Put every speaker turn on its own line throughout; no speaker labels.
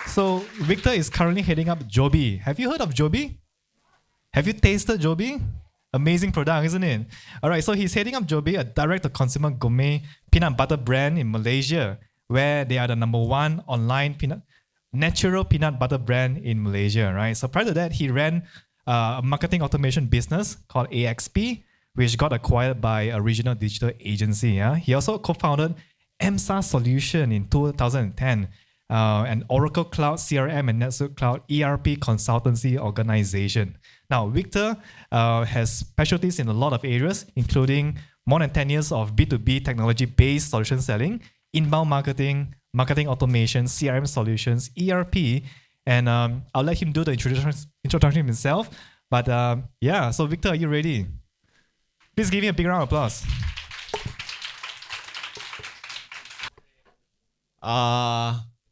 So Victor is currently heading up Jobbie. Have you heard of Jobbie? Have you tasted Jobbie? Amazing product, isn't it? All right, so he's heading up Jobbie, a direct-to-consumer gourmet peanut butter brand in Malaysia, where they are the #1 online natural peanut butter brand in Malaysia, right? So prior to that, he ran a marketing automation business called AXP, which got acquired by a regional digital agency. Yeah? He also co-founded M.SaaS Solutions in 2010, an Oracle Cloud CRM and NetSuite Cloud ERP consultancy organization. Now, Victor has specialties in a lot of areas, including more than 10 years of B2B technology-based solution selling, inbound marketing, marketing automation, CRM solutions, ERP, and I'll let him do the introduction himself. But yeah, so Victor, are you ready? Please give him a big round of applause.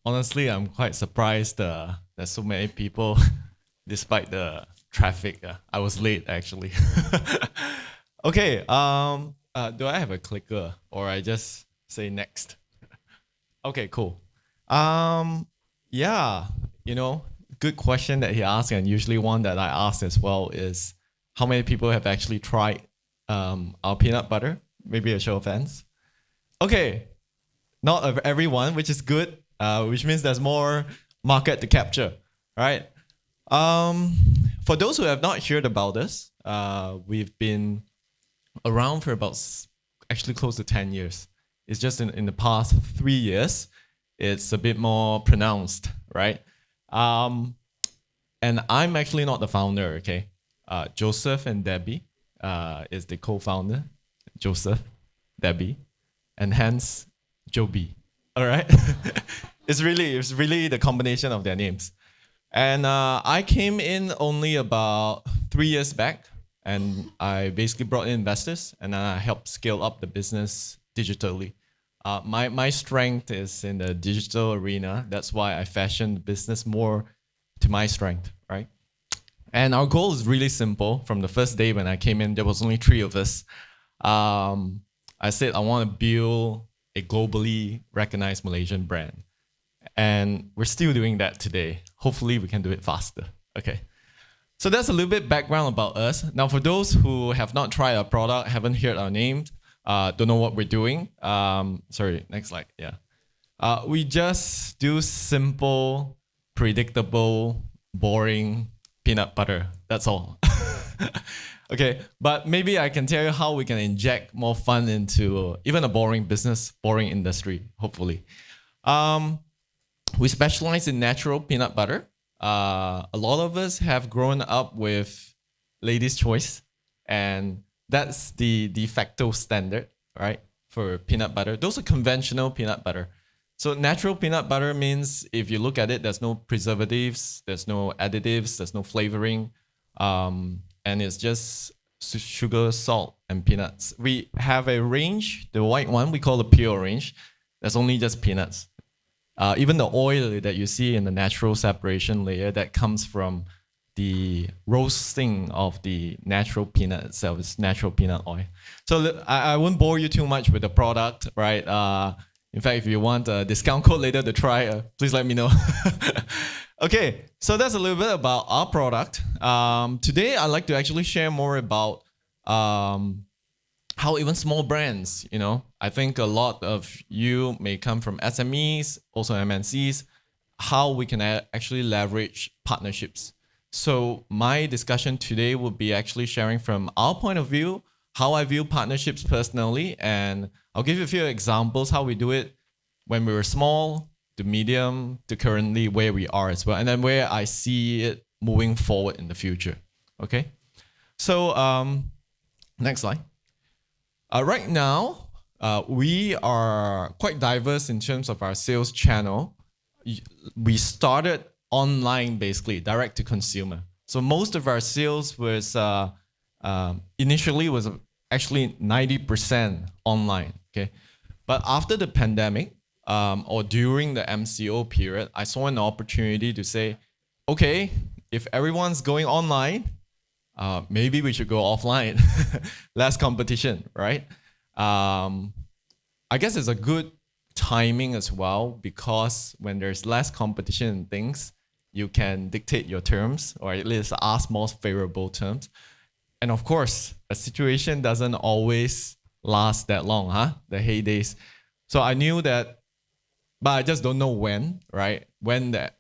Honestly, I'm quite surprised there's so many people despite the traffic. I was late actually. Okay, do I have a clicker or I just say next? Okay, cool. Yeah, good question that he asked, and usually one that I ask as well is how many people have actually tried our peanut butter? Maybe a show of hands. Okay, not everyone, which is good, which means there's more market to capture, right? For those who have not heard about this, we've been around for about actually close to 10 years. It's just in the past 3 years, it's a bit more pronounced, right? And I'm actually not the founder, okay? Joseph and Debbie is the co-founder. Joseph, Debbie, and hence Jobbie. All right, it's really the combination of their names. And I came in only about 3 years back, and I basically brought in investors, and then I helped scale up the business digitally. My strength is in the digital arena. That's why I fashioned the business more to my strength, right? And our goal is really simple. From the first day when I came in, there was only 3 of us. I said I want to build a globally recognized Malaysian brand. And we're still doing that today. Hopefully we can do it faster. Okay. So that's a little bit background about us. Now, for those who have not tried our product, haven't heard our name, don't know what we're doing. Sorry, next slide. Yeah. We just do simple, predictable, boring peanut butter. That's all. Okay, but maybe I can tell you how we can inject more fun into even a boring business, boring industry, hopefully. We specialize in natural peanut butter. A lot of us have grown up with Lady's Choice, and that's the de facto standard, right, for peanut butter. Those are conventional peanut butter. So natural peanut butter means if you look at it, there's no preservatives, there's no additives, there's no flavoring, and it's just sugar, salt, and peanuts. We have a range, the white one we call the pure range. That's only just peanuts. Even the oil that you see in the natural separation layer, that comes from the roasting of the natural peanut itself. It's natural peanut oil. So I won't bore you too much with the product, right? In fact, if you want a discount code later to try, please let me know. Okay, so that's a little bit about our product. Today, I'd like to actually share more about how even small brands, I think a lot of you may come from SMEs, also MNCs, how we can actually leverage partnerships. So my discussion today will be actually sharing from our point of view, how I view partnerships personally, and I'll give you a few examples how we do it when we were small, to medium, to currently where we are as well, and then where I see it moving forward in the future. Okay, so next slide. Right now, we are quite diverse in terms of our sales channel. We started online, basically, direct to consumer. So most of our sales was initially was actually 90% online. Okay, but after the pandemic, or during the MCO period, I saw an opportunity to say, okay, if everyone's going online, maybe we should go offline. Less competition, right? I guess it's a good timing as well, because when there's less competition in things, you can dictate your terms, or at least ask more favorable terms. And of course, a situation doesn't always last that long, the heydays. So I knew that, but I just don't know when, right? When the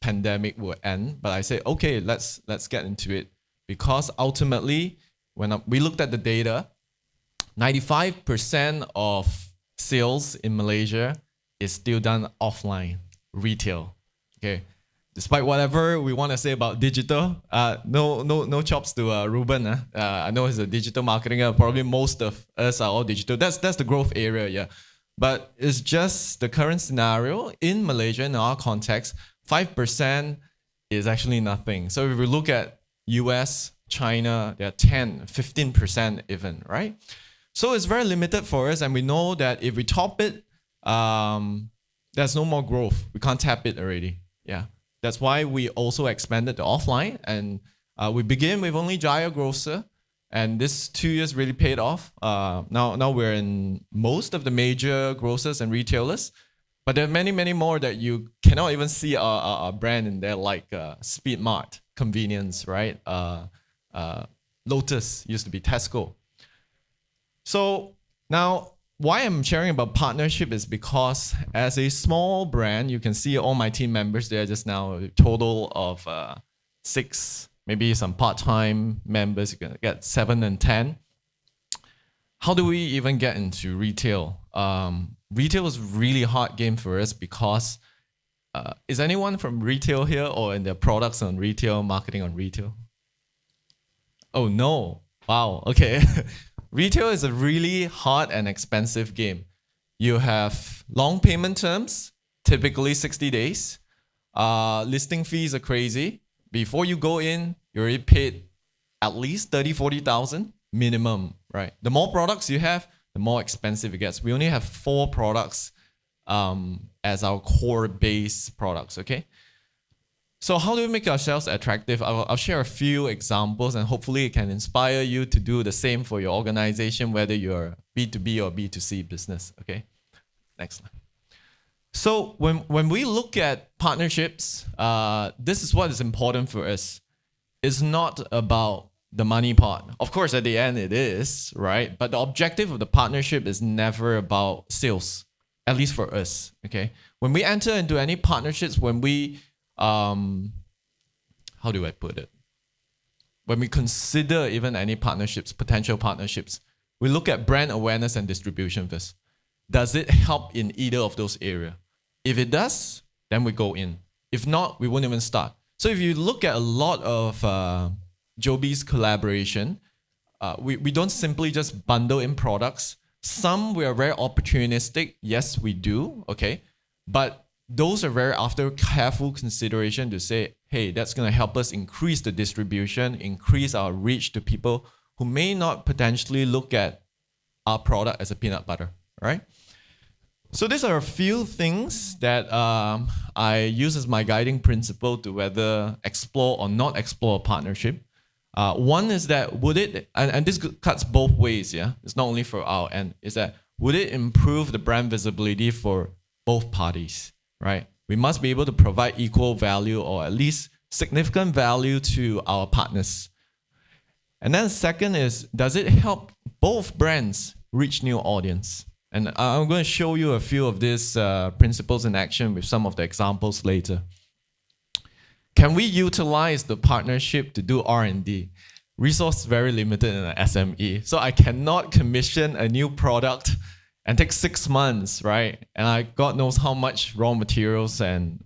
pandemic will end. But I said, okay, let's get into it, because ultimately, when we looked at the data, 95% of sales in Malaysia is still done offline, retail. Okay, despite whatever we want to say about digital, no chops to Ruben. I know he's a digital marketing. Probably most of us are all digital. That's the growth area, yeah. But it's just the current scenario in Malaysia, in our context, 5% is actually nothing. So if we look at US, China, they're 10, 15% even, right? So it's very limited for us, and we know that if we top it, there's no more growth. We can't tap it already. Yeah, that's why we also expanded to offline, and we begin with only Jaya Grocer, and this 2 years really paid off. Now we're in most of the major grocers and retailers, but there are many more that you cannot even see a brand in there, like Speed Mart, convenience, right? Lotus used to be Tesco. So now, why I'm sharing about partnership is because as a small brand, you can see all my team members there just now, a total of 6, maybe some part-time members, you can get 7 and 10. How do we even get into retail? Retail is really hard game for us because is anyone from retail here, or in their products on retail, marketing on retail? Oh no, wow, okay. Retail is a really hard and expensive game. You have long payment terms, typically 60 days. Listing fees are crazy. Before you go in, you already paid at least 30, 40,000 minimum, right? The more products you have, the more expensive it gets. We only have 4 products as our core base products, okay? So how do we make ourselves attractive? I'll share a few examples, and hopefully it can inspire you to do the same for your organization, whether you're B2B or B2C business, okay? Next slide. So when we look at partnerships, this is what is important for us. It's not about the money part. Of course, at the end it is, right? But the objective of the partnership is never about sales, at least for us, okay? When we enter into any partnerships, when we how do I put it? When we consider even any partnerships, potential partnerships, we look at brand awareness and distribution first. Does it help in either of those areas? If it does, then we go in. If not, we won't even start. So if you look at a lot of Jobbie's collaboration, we don't simply just bundle in products. Some we are very opportunistic. Yes, we do, okay? But those are very after careful consideration to say, hey, that's going to help us increase the distribution, increase our reach to people who may not potentially look at our product as a peanut butter, right? So these are a few things that I use as my guiding principle to whether explore or not explore a partnership. One is that would it, and this cuts both ways, yeah? It's not only for our end, is that would it improve the brand visibility for both parties? Right? We must be able to provide equal value, or at least significant value, to our partners. And then second is, does it help both brands reach new audience? And I'm going to show you a few of these principles in action with some of the examples later. Can we utilize the partnership to do R&D? Resource very limited in an SME. So I cannot commission a new product and take 6 months, right? And God knows how much raw materials and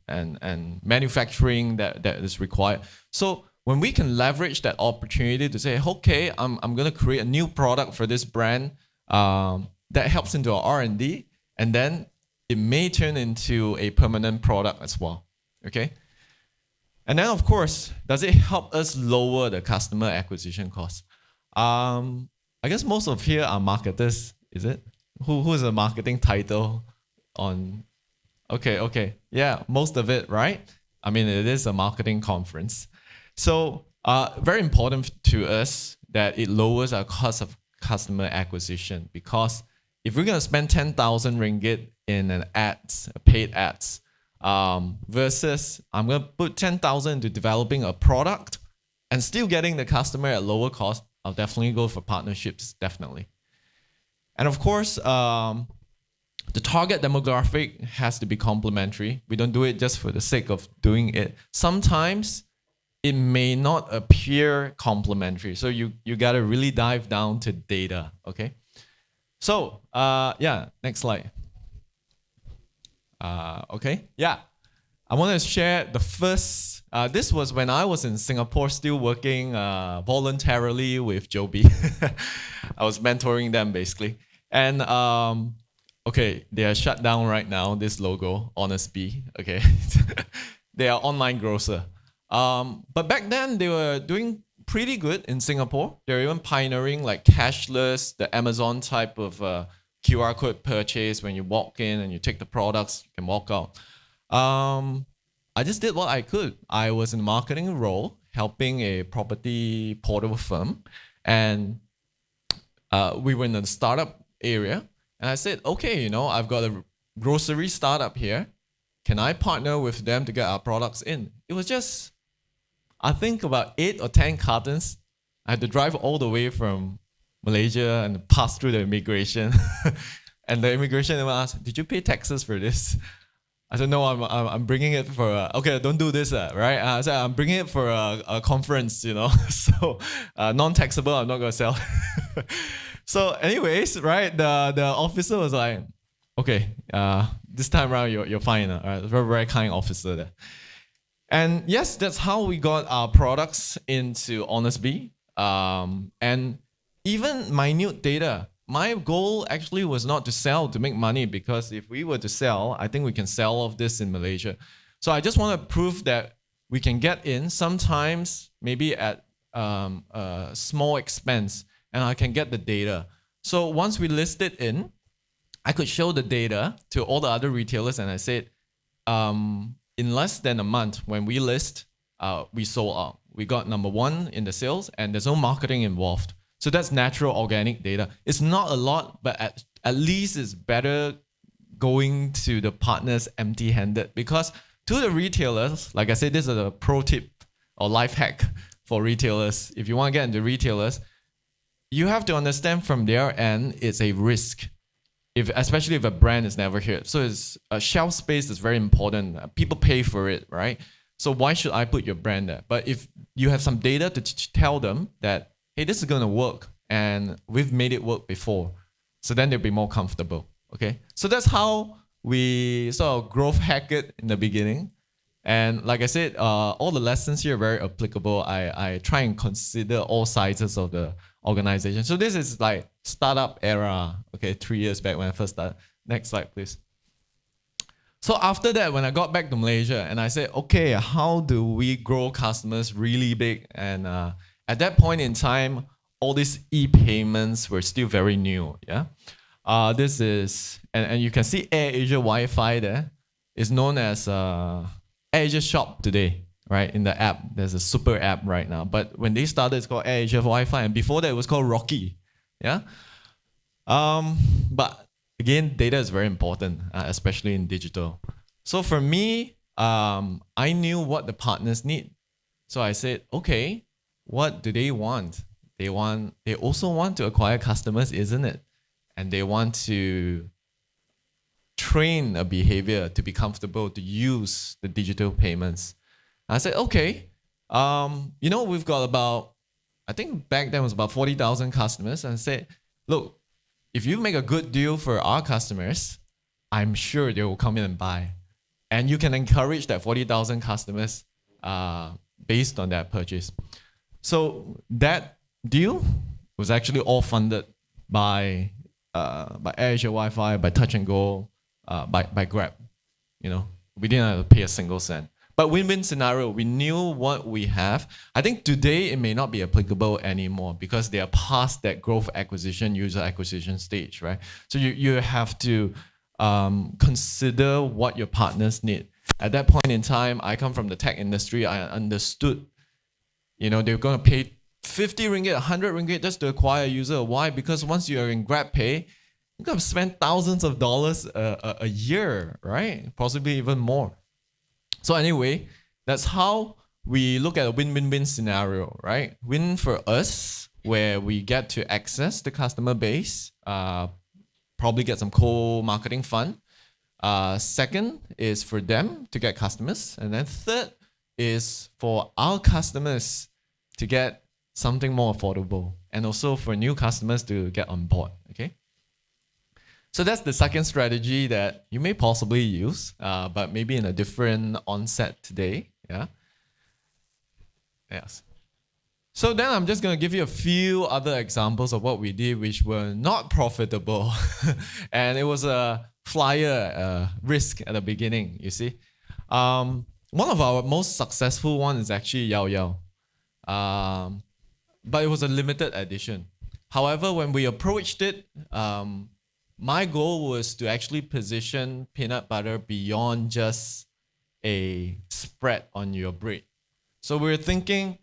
manufacturing that is required. So when we can leverage that opportunity to say, okay, I'm going to create a new product for this brand that helps into our R&D, and then it may turn into a permanent product as well, okay? And then, of course, does it help us lower the customer acquisition cost? I guess most of here are marketers, is it? Who is a marketing title on? Okay. Yeah, most of it, right? I mean, it is a marketing conference. So very important to us that it lowers our cost of customer acquisition, because if we're gonna spend 10,000 ringgit in an ads, paid ads, versus I'm gonna put 10,000 into developing a product and still getting the customer at lower cost, I'll definitely go for partnerships, definitely. And of course, the target demographic has to be complementary. We don't do it just for the sake of doing it. Sometimes it may not appear complementary. So you gotta really dive down to data, okay? So, yeah, next slide. Okay, yeah. I want to share the first, this was when I was in Singapore still working voluntarily with Jobbie. I was mentoring them basically. And okay, they are shut down right now, this logo, Honest Bee, okay. They are online grocer. But back then they were doing pretty good in Singapore. They're even pioneering like cashless, the Amazon type of QR code purchase. When you walk in and you take the products, you can walk out. I just did what I could. I was in a marketing role, helping a property portal firm, and we were in the startup area. And I said, okay, I've got a grocery startup here. Can I partner with them to get our products in? It was just, I think about 8 or 10 cartons. I had to drive all the way from Malaysia and pass through the immigration. And the immigration even asked, did you pay taxes for this? I said, no, I'm bringing it for, okay, don't do this, right? I said, I'm bringing it for a conference, so non-taxable, I'm not going to sell. So anyways, right, the officer was like, okay, this time around, you're fine. Right? Very, very kind officer there. And yes, that's how we got our products into Honest Bee. And even minute data. My goal actually was not to sell to make money, because if we were to sell, I think we can sell off this in Malaysia. So I just want to prove that we can get in, sometimes maybe at a small expense, and I can get the data. So once we list it in, I could show the data to all the other retailers, and I said, in less than a month, when we list, we sold out. We got number 1 in the sales, and there's no marketing involved. So that's natural organic data. It's not a lot, but at least it's better going to the partners empty-handed, because to the retailers, like I said, this is a pro tip or life hack for retailers. If you want to get into retailers, you have to understand from their end, it's a risk. Especially if a brand is never here. So it's shelf space is very important. People pay for it, right? So why should I put your brand there? But if you have some data to tell them that, hey, this is going to work, and we've made it work before, so then they'll be more comfortable, okay? So that's how we sort of growth hack it in the beginning. And like I said, all the lessons here are very applicable. I try and consider all sizes of the organization. So this is like startup era, okay, 3 years back when I first started. Next slide, please. So after that, when I got back to Malaysia, and I said, okay, how do we grow customers really big? And at that point in time, all these e-payments were still very new, yeah? This is, and you can see AirAsia Wi-Fi there. It's known as AirAsia Shop today, right? In the app, there's a super app right now. But when they started, it's called AirAsia Wi-Fi, and before that, it was called Rocky, yeah? But again, data is very important, especially in digital. So for me, I knew what the partners need. So I said, okay, what do they want? They also want to acquire customers, isn't it? And they want to train a behavior to be comfortable to use the digital payments. I said, okay, we've got about, I think back then was about 40,000 customers. And I said, look, if you make a good deal for our customers, I'm sure they will come in and buy. And you can encourage that 40,000 customers based on that purchase. So that deal was actually all funded by AirAsia Wi-Fi, by Touch and Go, by Grab. We didn't have to pay a single cent. But win-win scenario, we knew what we have. I think today it may not be applicable anymore because they are past that growth acquisition, user acquisition stage, right? So you have to consider what your partners need. At that point in time, I come from the tech industry. I understood, they're going to pay 50 ringgit, 100 ringgit just to acquire a user. Why? Because once you're in GrabPay, You're going to spend thousands of dollars a year, right? Possibly even more. So anyway, that's how we look at a win-win-win scenario, right? Win for us, where we get to access the customer base, probably get some co-marketing fund. Second is for them to get customers. And then third is for our customers to get something more affordable. And also for new customers to get on board, okay? So that's the second strategy that you may possibly use, but maybe in a different onset today, yeah? Yes. So then I'm just going to give you a few other examples of what we did which were not profitable. And it was a flyer risk at the beginning, you see. One of our most successful ones is actually Yao Yao. But it was a limited edition. However, when we approached it, my goal was to actually position peanut butter beyond just a spread on your bread. So we were thinking,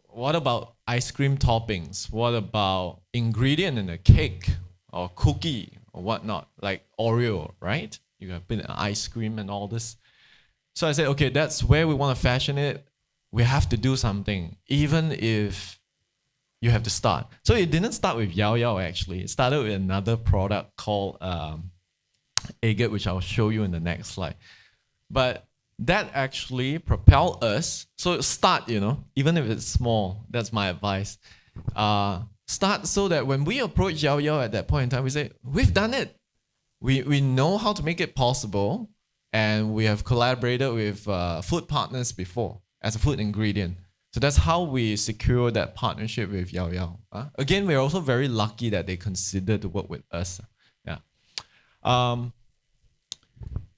what about ice cream toppings? What about ingredient in a cake or cookie or whatnot, like Oreo, right? You can put in ice cream and all this. So I said, okay, that's where we want to fashion it. We have to do something, even if you have to start. So it didn't start with Yao Yao, actually. It started with another product called agate, which I'll show you in the next slide. But that actually propelled us. So start, even if it's small, that's my advice. Start so that when we approach Yao Yao at that point in time, we say, we've done it. We know how to make it possible, and we have collaborated with food partners before as a food ingredient. So that's how we secure that partnership with Yao Yao. Again, we're also very lucky that they considered to work with us. Yeah.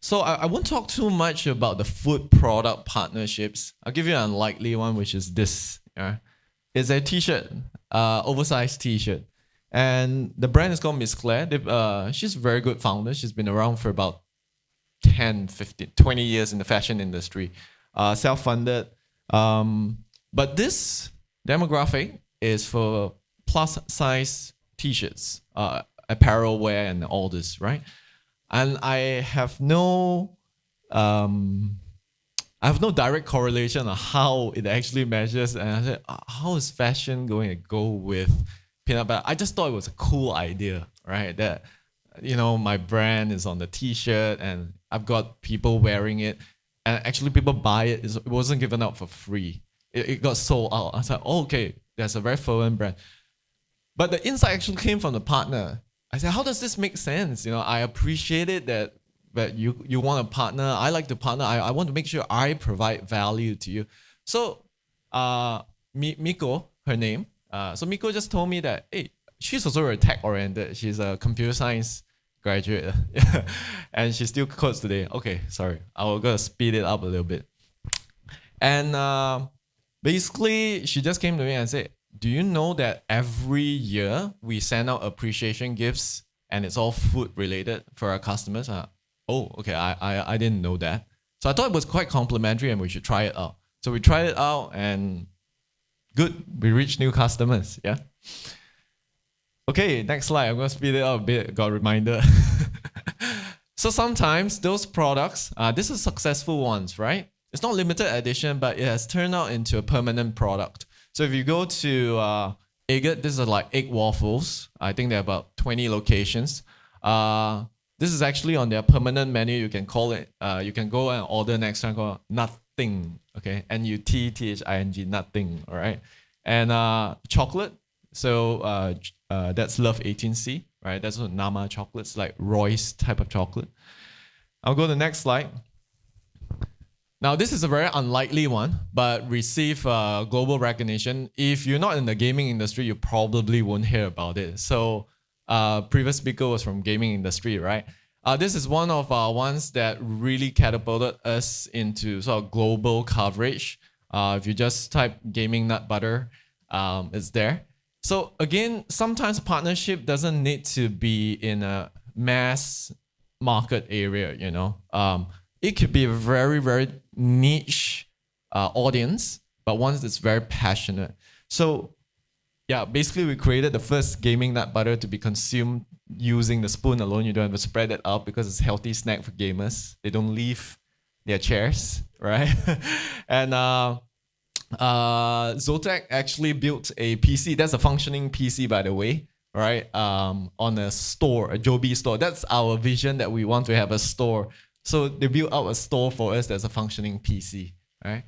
So I won't talk too much about the food product partnerships. I'll give you an unlikely one, which is this. It's a t-shirt, oversized t-shirt. And the brand is called Miss Claire. She's a very good founder. She's been around for about 10, 15, 20 years in the fashion industry. Self-funded. But this demographic is for plus-size t-shirts, apparel wear and all this, right? And I have no direct correlation on how it actually measures. And I said, how is fashion going to go with peanut butter? I just thought it was a cool idea, right? That, my brand is on the t-shirt and I've got people wearing it. And actually people buy it. It wasn't given out for free. It got sold out. I was like, oh, okay, that's a very fervent brand. But the insight actually came from the partner. I said, how does this make sense? I appreciate it that you want a partner. I like to partner. I want to make sure I provide value to you. So Miko, her name. So Miko just told me that, hey, she's also very tech-oriented. She's a computer science graduate. And she still codes today. Okay, sorry. I'm going to speed it up a little bit. And basically, she just came to me and said, do you know that every year we send out appreciation gifts and it's all food related for our customers? Oh, okay, I didn't know that. So I thought it was quite complimentary and we should try it out. So we tried it out and good, we reached new customers, yeah? Okay, next slide. I'm going to speed it up a bit, got a reminder. So sometimes those products, this is successful ones, right? It's not limited edition, but it has turned out into a permanent product. So if you go to agate, this is like egg waffles. I think there are about 20 locations. This is actually on their permanent menu. You can call it, you can go and order next time called Nothing, okay? N-U-T-T-H-I-N-G, Nothing, all right? And chocolate, so that's Love 18C, right? That's what Nama chocolates, like Royce type of chocolate. I'll go to the next slide. Now, this is a very unlikely one, but received global recognition. If you're not in the gaming industry, you probably won't hear about it. So previous speaker was from gaming industry, right? This is one of our ones that really catapulted us into sort of global coverage. If you just type gaming nut butter, it's there. So again, sometimes partnership doesn't need to be in a mass market area, It could be a very, very niche audience, but one that's very passionate. So yeah, basically we created the first gaming nut butter to be consumed using the spoon alone. You don't have to spread it out because it's a healthy snack for gamers. They don't leave their chairs, right? And Zotac actually built a PC. That's a functioning PC, by the way, right? On a store, a Jobbie store. That's our vision, that we want to have a store. So they built out a store for us that's a functioning PC, right?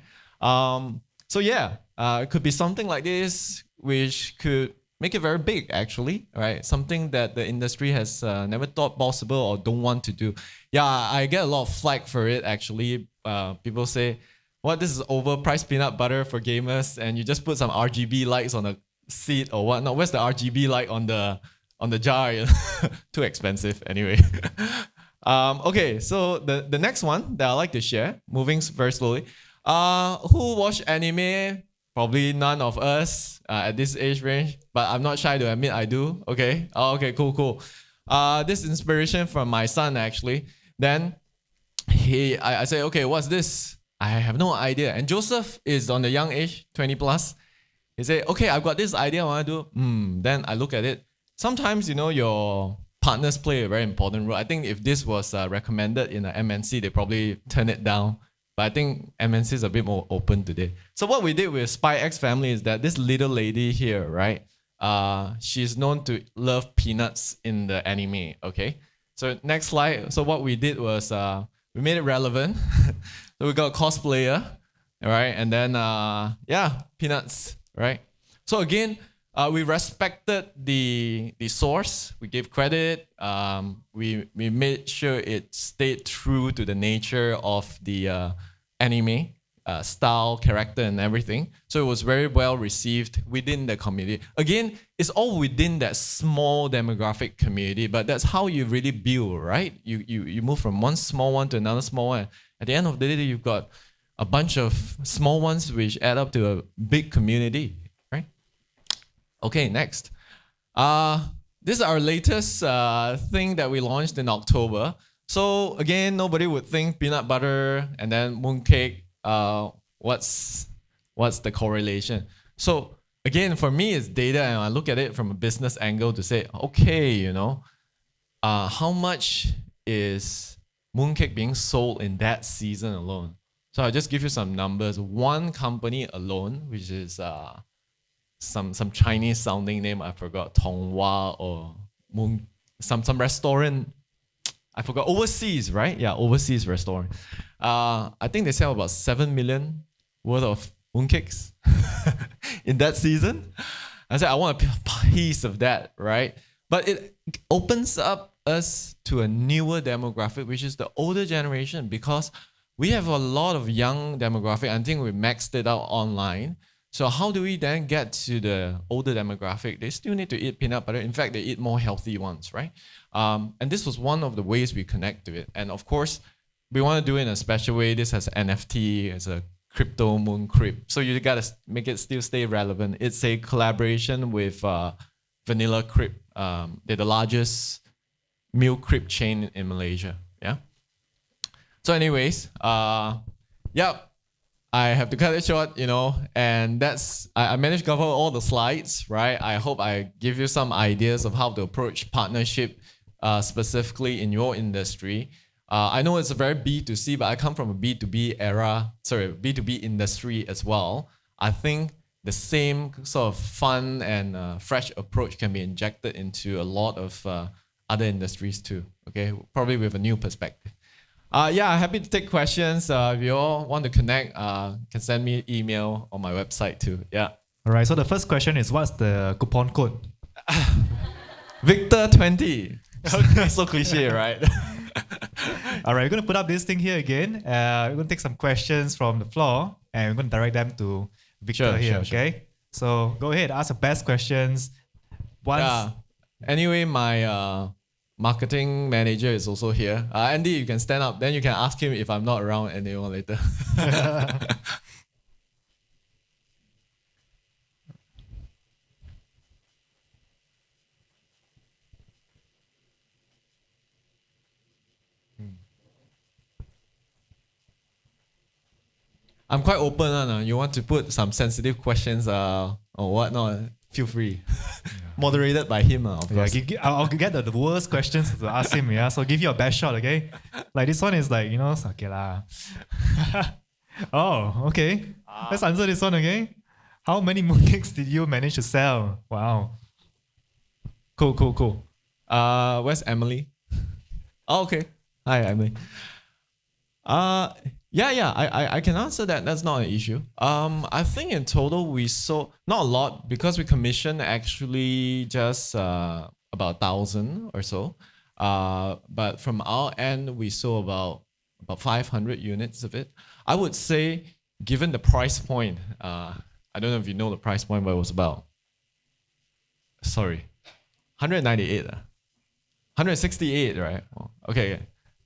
So yeah, it could be something like this, which could make it very big, actually, right? Something that the industry has never thought possible or don't want to do. Yeah, I get a lot of flack for it, actually. People say, what, this is overpriced peanut butter for gamers, and you just put some RGB lights on a seat or whatnot. Where's the RGB light on the jar? Too expensive, anyway. Okay, so the next one that I like to share, moving very slowly. Who watch anime? Probably none of us at this age range, but I'm not shy to admit I do. Okay. Oh, okay, cool. This inspiration from my son, actually. Then I say, okay, what's this? I have no idea. And Joseph is on the young age, 20 plus. He said, okay, I've got this idea I want to do. Then I look at it. Sometimes, your partners play a very important role. I think if this was recommended in an MNC, they probably turn it down. But I think MNC is a bit more open today. So what we did with Spy X Family is that this little lady here, right? She's known to love peanuts in the anime, okay? So next slide. So what we did was we made it relevant. So we got a cosplayer, all right? And then, peanuts, right? So again, we respected the source. We gave credit. We made sure it stayed true to the nature of the anime style, character, and everything. So it was very well received within the community. Again, it's all within that small demographic community, but that's how you really build, right? You move from one small one to another small one. At the end of the day, you've got a bunch of small ones which add up to a big community, right? Okay, next. This is our latest thing that we launched in October. So again, nobody would think peanut butter and then mooncake. What's the correlation? So again, for me, it's data, and I look at it from a business angle to say, okay, how much is mooncake being sold in that season alone? So I'll just give you some numbers. One company alone, which is some Chinese sounding name, I forgot, Tonghua or some restaurant, I forgot, overseas, right? Yeah, overseas restaurant. I think they sell about 7 million worth of mooncakes in that season. I said, I want a piece of that, right? But it opens up us to a newer demographic, which is the older generation, because we have a lot of young demographic. I think we maxed it out online. So how do we then get to the older demographic? They still need to eat peanut butter. In fact, they eat more healthy ones, right? And this was one of the ways we connect to it. And of course, we want to do it in a special way. This has NFT, it's a crypto moon crib. So you got to make it still stay relevant. It's a collaboration with Vanilla Crib. They're the largest meal crib chain in Malaysia. Yeah. So anyways, I have to cut it short, and I managed to cover all the slides, right? I hope I give you some ideas of how to approach partnership specifically in your industry. I know it's a very B2C, but I come from a B2B industry as well. I think the same sort of fun and fresh approach can be injected into a lot of other industries too, okay? Probably with a new perspective. Happy to take questions. If you all want to connect, can send me an email on my website too. Yeah.
All right. So the first question is, what's the coupon code?
Victor20. So cliche, right?
All right. We're going to put up this thing here again. We're going to take some questions from the floor, and we're going to direct them to Victor here. Okay. So go ahead. Ask the best questions.
Anyway, my marketing manager is also here. Andy, you can stand up. Then you can ask him if I'm not around anyone later. I'm quite open. You want to put some sensitive questions or whatnot, feel free.
Yeah.
Moderated by him, of
Yeah,
course.
I'll get the worst questions to ask him. Yeah, so give you a best shot, okay? Like this one is like, okay lah. Oh, okay. Let's answer this one, okay? How many mooncakes did you manage to sell? Wow. Cool.
Where's Emily? Oh, okay. Hi, Emily. I can answer that. That's not an issue. I think in total we sold not a lot because we commissioned actually just about 1,000 or so. But from our end, we sold about 500 units of it. I would say, given the price point, I don't know if you know the price point, but it was about 198, 168, right? Oh, okay.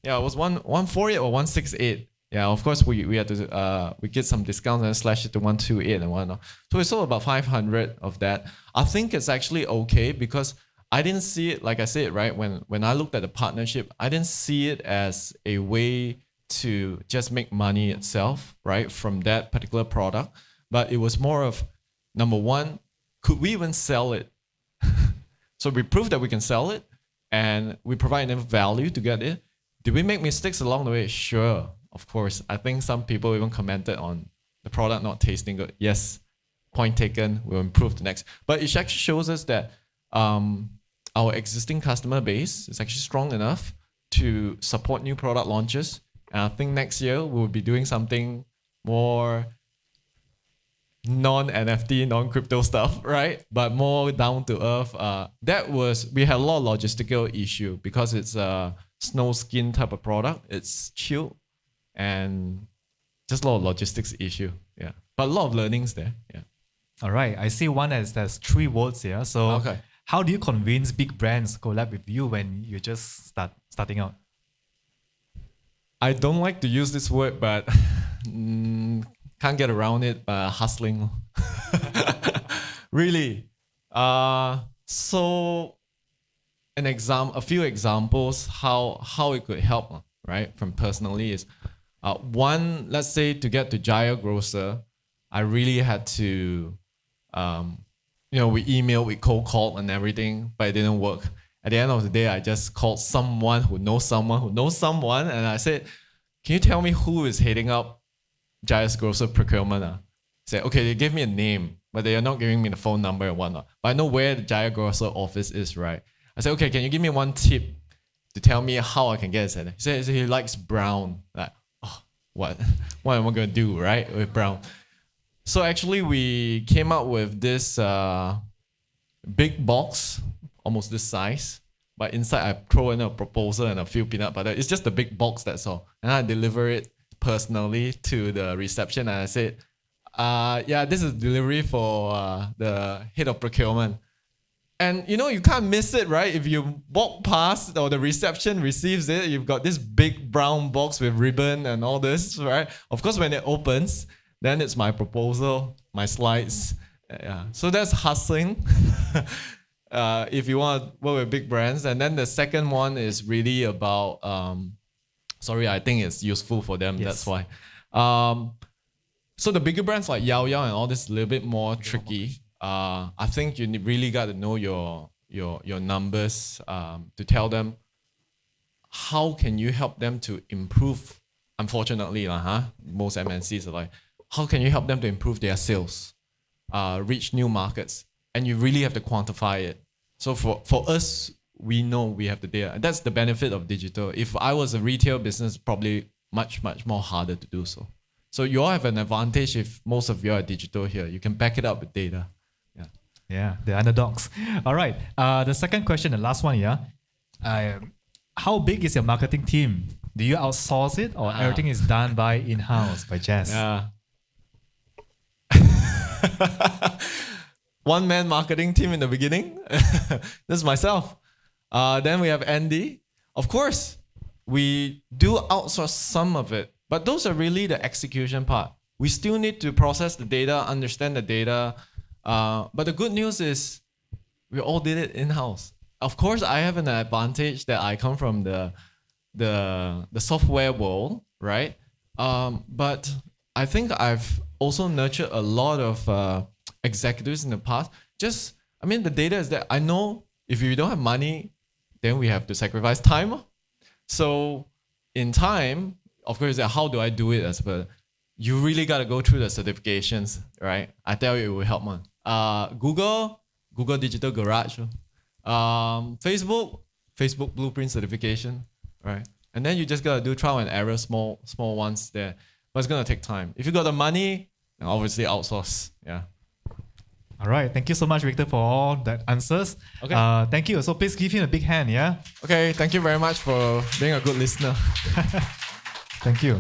Yeah, it was 148 or 168. Yeah, of course we had to we get some discounts and slash it to 128 and whatnot. So we sold about 500 of that. I think it's actually okay because I didn't see it, like I said, right? When I looked at the partnership, I didn't see it as a way to just make money itself, right, from that particular product. But it was more of, number one, could we even sell it? So we proved that we can sell it and we provide enough value to get it. Did we make mistakes along the way? Sure, of course. I think some people even commented on the product not tasting good. Yes, point taken, we'll improve the next. But it actually shows us that our existing customer base is actually strong enough to support new product launches. And I think next year we'll be doing something more non-NFT, non-crypto stuff, right? But more down to earth. We had a lot of logistical issue because it's a snow skin type of product. It's chill and just a lot of logistics issue. Yeah. But a lot of learnings there. Yeah.
All right. I see one as there's 3 votes here. So
Okay.
how do you convince big brands to collab with you when you're just starting out?
I don't like to use this word, but can't get around it. Hustling. Really. So a few examples how it could help, right? From personally is one, let's say to get to Jaya Grocer, I really had to, we emailed, we cold called and everything, but it didn't work. At the end of the day, I just called someone who knows someone who knows someone, and I said, "Can you tell me who is heading up Jaya's Grocer procurement?" He said, "Okay, they gave me a name, but they are not giving me the phone number and whatnot. But I know where the Jaya Grocer office is, right?" I said, "Okay, can you give me one tip to tell me how I can get it?" He said he likes brown. Like, oh, what am I gonna do, right, with brown? So actually, we came up with this big box, almost this size, but inside I throw in a proposal and a few peanut butter. It's just a big box, that's all. And I deliver it personally to the reception, and I said, this is delivery for the head of procurement. And you can't miss it, right? If you walk past or the reception receives it, you've got this big brown box with ribbon and all this, right? Of course, when it opens, then it's my proposal, my slides. Yeah. So that's hustling. If you want to work with big brands. And then the second one is really about, I think it's useful for them. Yes. That's why. So the bigger brands like Yao Yao and all this, a little bit more tricky. I think you really got to know your numbers to tell them how can you help them to improve. Unfortunately, most MNCs are like, how can you help them to improve their sales, reach new markets? And you really have to quantify it. So for us, we know we have the data. And that's the benefit of digital. If I was a retail business, probably much, much more harder to do so. So you all have an advantage if most of you are digital here. You can back it up with data.
Yeah, the underdogs. All right. The second question, the last one, how big is your marketing team? Do you outsource it or everything is done by in-house, by Jess?
Yeah. One-man marketing team in the beginning. This is myself. Then we have Andy. Of course, we do outsource some of it, but those are really the execution part. We still need to process the data, understand the data. But the good news is we all did it in-house. Of course, I have an advantage that I come from the software world, right? But I think I've also nurtured a lot of executives in the past. Just I mean, the data is that I know if you don't have money, then we have to sacrifice time. So in time, of course, how do I do it as well? You really got to go through the certifications, right? I tell you, it will help, man. Google Digital Garage, Facebook Blueprint certification, right? And then you just got to do trial and error, small ones there. But it's going to take time. If you got the money, then obviously outsource. Yeah.
All right. Thank you so much, Victor, for all that answers.
Okay.
Thank you. So please give him a big hand, yeah?
Okay. Thank you very much for being a good listener.
Thank you.